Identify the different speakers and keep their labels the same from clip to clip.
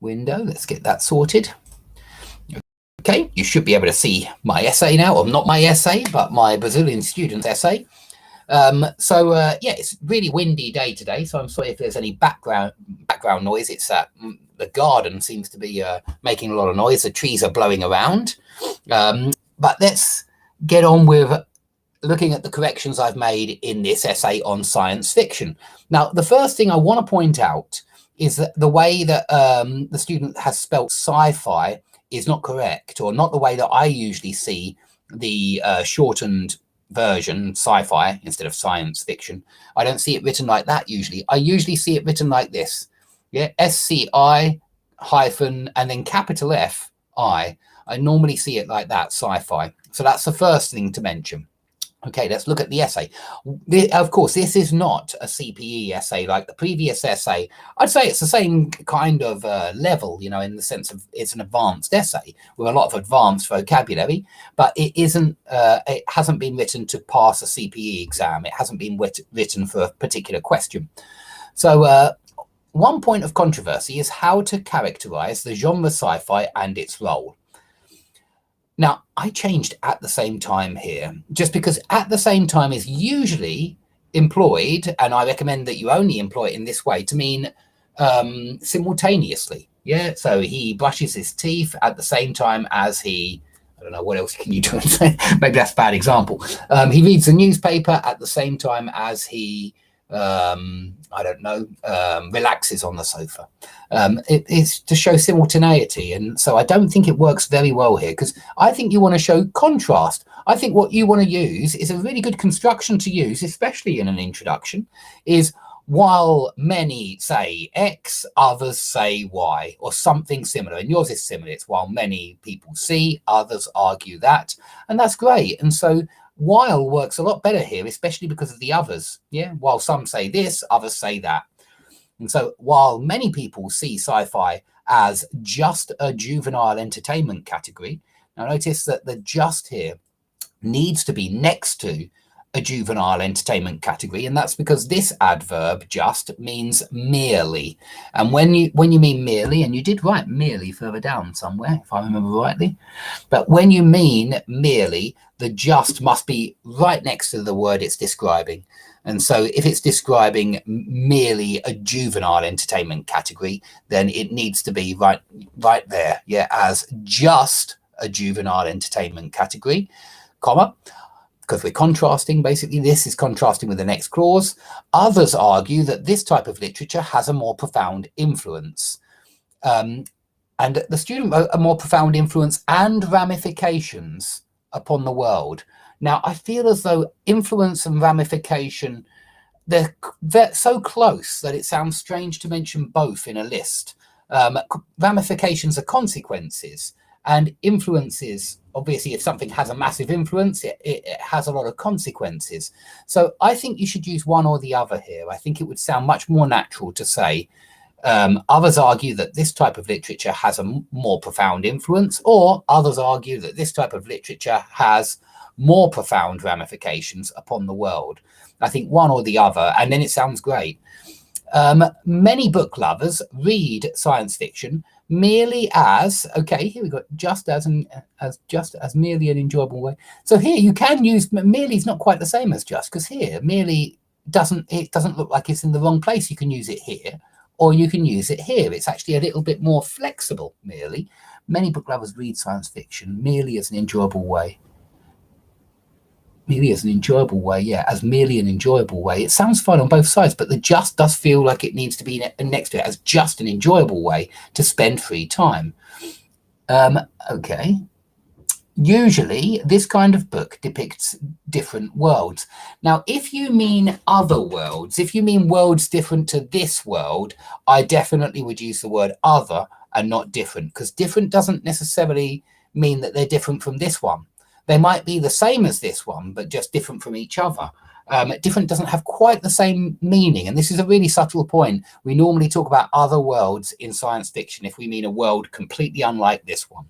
Speaker 1: window. Let's get that sorted. Okay, you should be able to see my essay now, or not my essay, but my Brazilian student's essay. Yeah, it's really windy day today, so I'm sorry if there's any background noise. It's the garden seems to be making a lot of noise. The trees are blowing around. But let's get on with looking at the corrections I've made in this essay on science fiction. Now, the first thing I want to point out is that the way that the student has spelt sci-fi is not correct, or not the way that I usually see the shortened version, sci-fi instead of science fiction. I don't see it written like that usually. I usually see it written like this. Yeah, SCI hyphen and then capital F-I. I normally see it like that, sci-fi. So that's the first thing to mention. Okay, let's look at the essay. Of course, this is not a CPE essay like the previous essay. I'd say it's the same kind of level, you know, in the sense of it's an advanced essay with a lot of advanced vocabulary, but it isn't. It hasn't been written to pass a CPE exam. It hasn't been written for a particular question. So one point of controversy is how to characterize the genre sci-fi and its role. Now, I changed at the same time here, just because at the same time is usually employed, and I recommend that you only employ it in this way, to mean simultaneously. Yeah, so he brushes his teeth at the same time as he, I don't know, what else can you do? Maybe that's a bad example. He reads the newspaper at the same time as he, I don't know, relaxes on the sofa. It's to show simultaneity, and so I don't think it works very well here, because I think you want to show contrast. I think what you want to use is a really good construction to use, especially in an introduction, is while many say X, others say Y, or something similar. And yours is similar. It's while many people see, others argue that, and that's great. And so while works a lot better here, especially because of the others. Yeah, while some say this, others say that. And so while many people see sci-fi as just a juvenile entertainment category, now notice that the just here needs to be next to a juvenile entertainment category, and that's because this adverb just means merely. And when you mean merely, and you did write merely further down somewhere, if I remember rightly, but when you mean merely, the just must be right next to the word it's describing. And so if it's describing merely a juvenile entertainment category, then it needs to be right there, yeah, as just a juvenile entertainment category, comma, because we're contrasting. Basically, this is contrasting with the next clause. Others argue that this type of literature has a more profound influence. And the student wrote a more profound influence and ramifications upon the world. Now, I feel as though influence and ramification, they're so close that it sounds strange to mention both in a list. Ramifications are consequences, and influences, obviously, if something has a massive influence, it has a lot of consequences. So I think you should use one or the other here. I think it would sound much more natural to say, others argue that this type of literature has a more profound influence, or others argue that this type of literature has more profound ramifications upon the world. I think one or the other, and then it sounds great. Many book lovers read science fiction merely as, okay, here we go, just as merely an enjoyable way. So here you can use merely is not quite the same as just, because here merely doesn't look like it's in the wrong place. You can use it here, or you can use it here. It's actually a little bit more flexible. Merely, many book lovers read science fiction merely as an enjoyable way. Merely as an enjoyable way, yeah, as merely an enjoyable way. It sounds fine on both sides, but the just does feel like it needs to be next to it as just an enjoyable way to spend free time. Okay. Usually, this kind of book depicts different worlds. Now, if you mean other worlds, if you mean worlds different to this world, I definitely would use the word other and not different, because different doesn't necessarily mean that they're different from this one. They might be the same as this one, but just different from each other. Different doesn't have quite the same meaning. And this is a really subtle point. We normally talk about other worlds in science fiction if we mean a world completely unlike this one.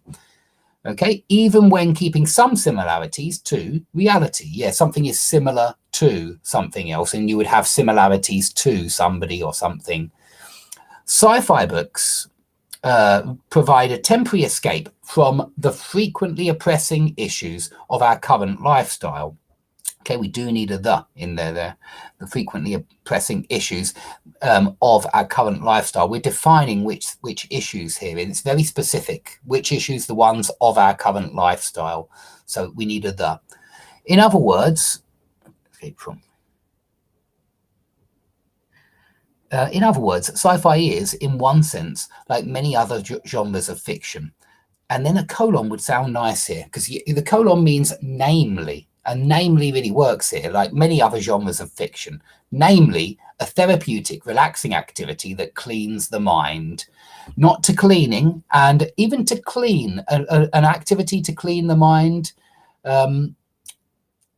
Speaker 1: Okay, even when keeping some similarities to reality. Yeah, something is similar to something else, and you would have similarities to somebody or something. Sci-fi books provide a temporary escape from the frequently oppressing issues of our current lifestyle. Okay, we do need a "the" in there, the frequently oppressing issues of our current lifestyle. We're defining which issues here, and it's very specific. Which issues? The ones of our current lifestyle. So we need a "the." In other words, sci-fi is, in one sense, like many other genres of fiction. And then a colon would sound nice here, because the colon means namely, and namely really works here, like many other genres of fiction. Namely, a therapeutic, relaxing activity that cleans the mind. Not to cleaning, and even to clean, an activity to clean the mind.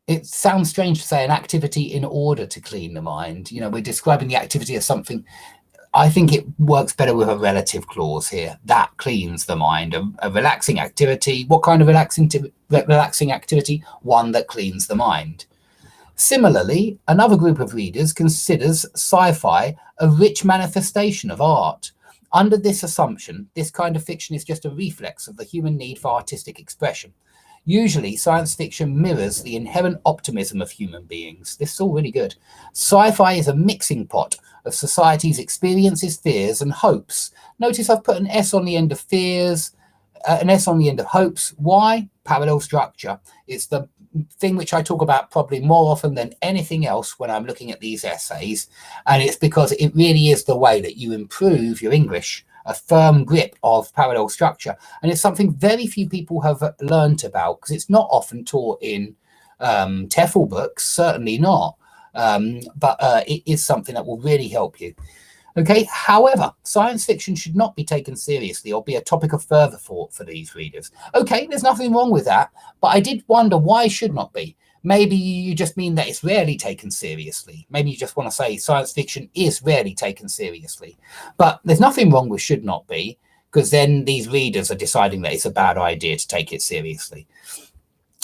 Speaker 1: It sounds strange to say an activity in order to clean the mind. You know, we're describing the activity as something. I think it works better with a relative clause here. That cleans the mind. A relaxing activity. What kind of relaxing activity? One that cleans the mind. Similarly, another group of readers considers sci-fi a rich manifestation of art. Under this assumption, this kind of fiction is just a reflex of the human need for artistic expression. Usually, science fiction mirrors the inherent optimism of human beings. This is all really good. Sci-fi is a mixing pot of society's experiences, fears, and hopes. Notice I've put an S on the end of fears, an S on the end of hopes. Why? Parallel structure. It's the thing which I talk about probably more often than anything else when I'm looking at these essays. And it's because it really is the way that you improve your English. A firm grip of parallel structure. And it's something very few people have learnt about, because it's not often taught in TEFL books, certainly not. But it is something that will really help you. Okay, however, science fiction should not be taken seriously or be a topic of further thought for these readers. Okay, there's nothing wrong with that, but I did wonder why should not be. Maybe you just mean that it's rarely taken seriously. Maybe you just want to say science fiction is rarely taken seriously. But there's nothing wrong with should not be, because then these readers are deciding that it's a bad idea to take it seriously.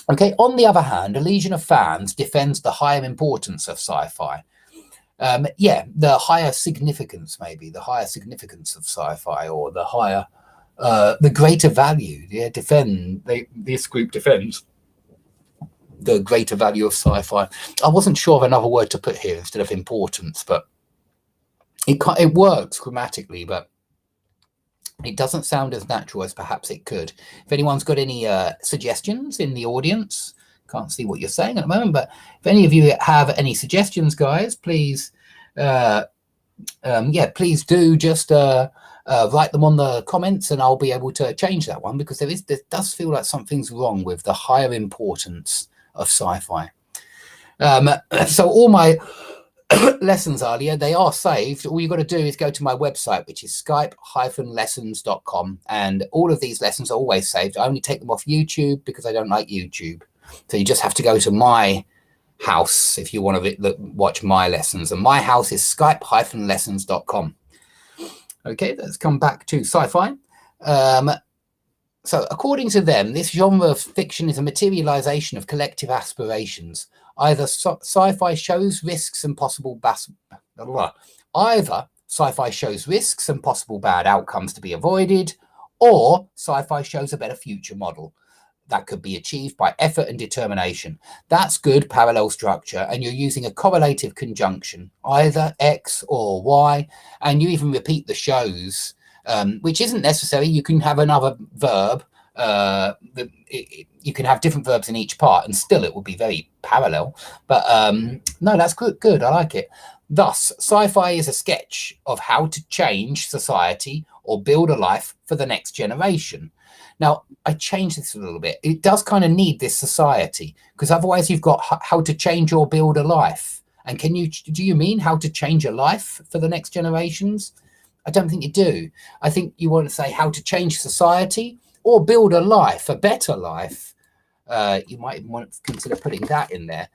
Speaker 1: Okay, on the other hand, a legion of fans defends the higher importance of sci-fi. Yeah, the higher significance, maybe, the higher significance of sci-fi, or the higher, the greater value. Yeah, this group defends the greater value of sci-fi. I wasn't sure of another word to put here instead of importance, but it works grammatically, but it doesn't sound as natural as perhaps it could. If anyone's got any suggestions in the audience, can't see what you're saying at the moment, but if any of you have any suggestions, guys, please, please do just write them on the comments, and I'll be able to change that one, because there does feel like something's wrong with the higher importance of sci-fi. So all my lessons earlier, they are saved. All you've got to do is go to my website, which is skype-lessons.com, and all of these lessons are always saved. I only take them off YouTube because I don't like YouTube. So you just have to go to my house if you want to watch my lessons, and my house is skype-lessons.com. Okay, let's come back to sci-fi. So according to them, this genre of fiction is a materialization of collective aspirations. Either sci-fi shows risks and possible bad outcomes to be avoided, or sci-fi shows a better future model that could be achieved by effort and determination. That's good parallel structure, and you're using a correlative conjunction, either X or Y, and you even repeat the shows, which isn't necessary. You can have another verb. You can have different verbs in each part, and still it will be very parallel. But no, that's good. I like it. Thus, sci-fi is a sketch of how to change society or build a life for the next generation. Now, I changed this a little bit. It does kind of need this society, because otherwise you've got how to change or build a life. And do you mean how to change a life for the next generations? I don't think you do. I think you want to say how to change society or build a life, a better life. You might even want to consider putting that in there.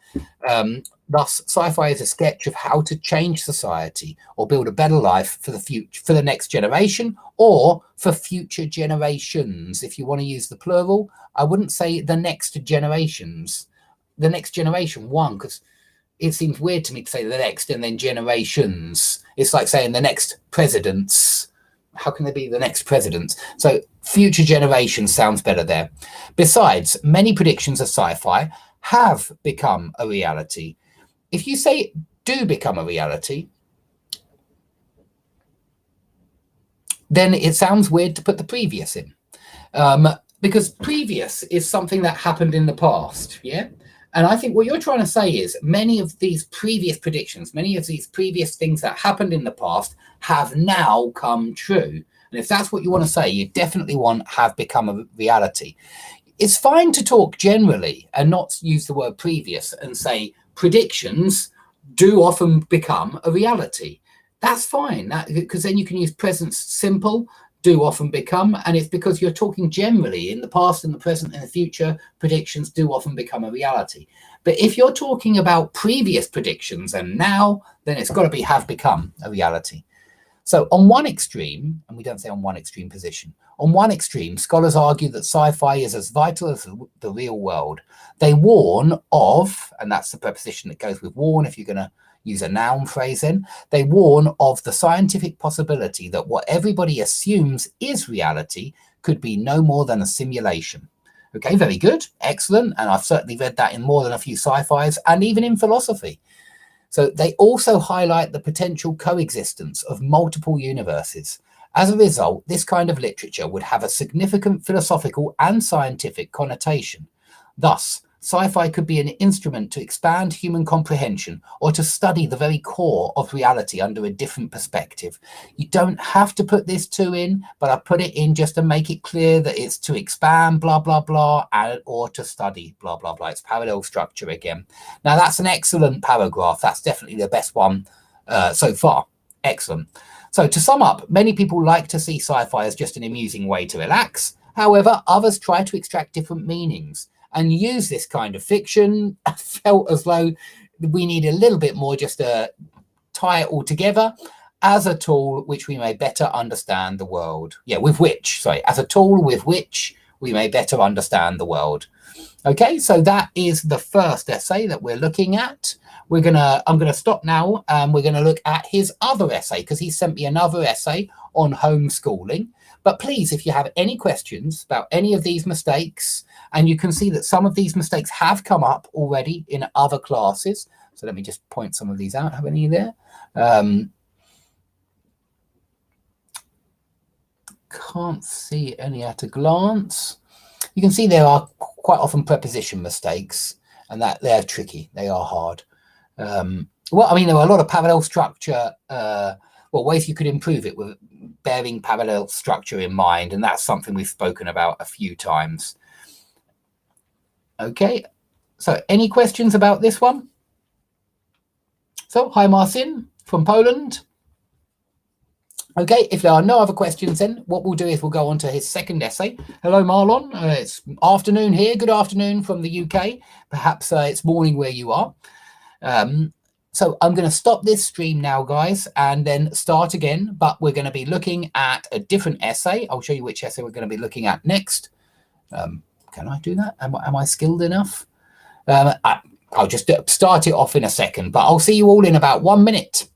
Speaker 1: Thus, sci-fi is a sketch of how to change society or build a better life for the future, for the next generation, or for future generations. If you want to use the plural, I wouldn't say the next generations. The next generation, one, because it seems weird to me to say the next and then generations. It's like saying the next presidents. how can they be the next president? So future generations sounds better there. Besides, many predictions of sci-fi have become a reality. If you say do become a reality, then it sounds weird to put the previous in. Because previous is something that happened in the past, yeah? And I think what you're trying to say is many of these previous predictions, many of these previous things that happened in the past have now come true. And if that's what you want to say, you definitely want have become a reality. It's fine to talk generally and not use the word previous and say predictions do often become a reality. That's fine, because then you can use present simple, do often become, and it's because you're talking generally in the past, in the present, in the future, predictions do often become a reality. But if you're talking about previous predictions and now, then it's got to be have become a reality. So on one extreme, and we don't say on one extreme position, on one extreme, scholars argue that sci-fi is as vital as the real world. They warn of, and that's the preposition that goes with warn if you're going to use a noun phrase in, they warn of the scientific possibility that what everybody assumes is reality could be no more than a simulation. Okay, very good, excellent, and I've certainly read that in more than a few sci-fis and even in philosophy. So they also highlight the potential coexistence of multiple universes. As a result, this kind of literature would have a significant philosophical and scientific connotation. Thus, sci-fi could be an instrument to expand human comprehension or to study the very core of reality under a different perspective. You don't have to put this to in, but I put it in just to make it clear that it's to expand, blah, blah, blah, or to study, blah, blah, blah. It's parallel structure again. Now, that's an excellent paragraph. That's definitely the best one so far. Excellent. So to sum up, many people like to see sci-fi as just an amusing way to relax. However, others try to extract different meanings and use this kind of fiction. I felt as though we need a little bit more just to tie it all together as a tool which we may better understand the world. Yeah, as a tool with which we may better understand the world. Okay, so that is the first essay that we're looking at. I'm gonna stop now and we're gonna look at his other essay because he sent me another essay on homeschooling. But please, if you have any questions about any of these mistakes, and you can see that some of these mistakes have come up already in other classes. So let me just point some of these out. Have any there? Can't see any at a glance. You can see there are quite often preposition mistakes, and that they're tricky. They are hard. Well, I mean, there are a lot of parallel structure, ways you could improve it with bearing parallel structure in mind, and that's something we've spoken about a few times. Okay, so any questions about this one? So, hi Marcin from Poland. Okay, if there are no other questions, then what we'll do is we'll go on to his second essay. Hello, Marlon. It's afternoon here. Good afternoon from the UK. Perhaps it's morning where you are. So I'm going to stop this stream now, guys, and then start again. But we're going to be looking at a different essay. I'll show you which essay we're going to be looking at next. Can I do that? Am I skilled enough? I'll just start it off in a second, but I'll see you all in about 1 minute.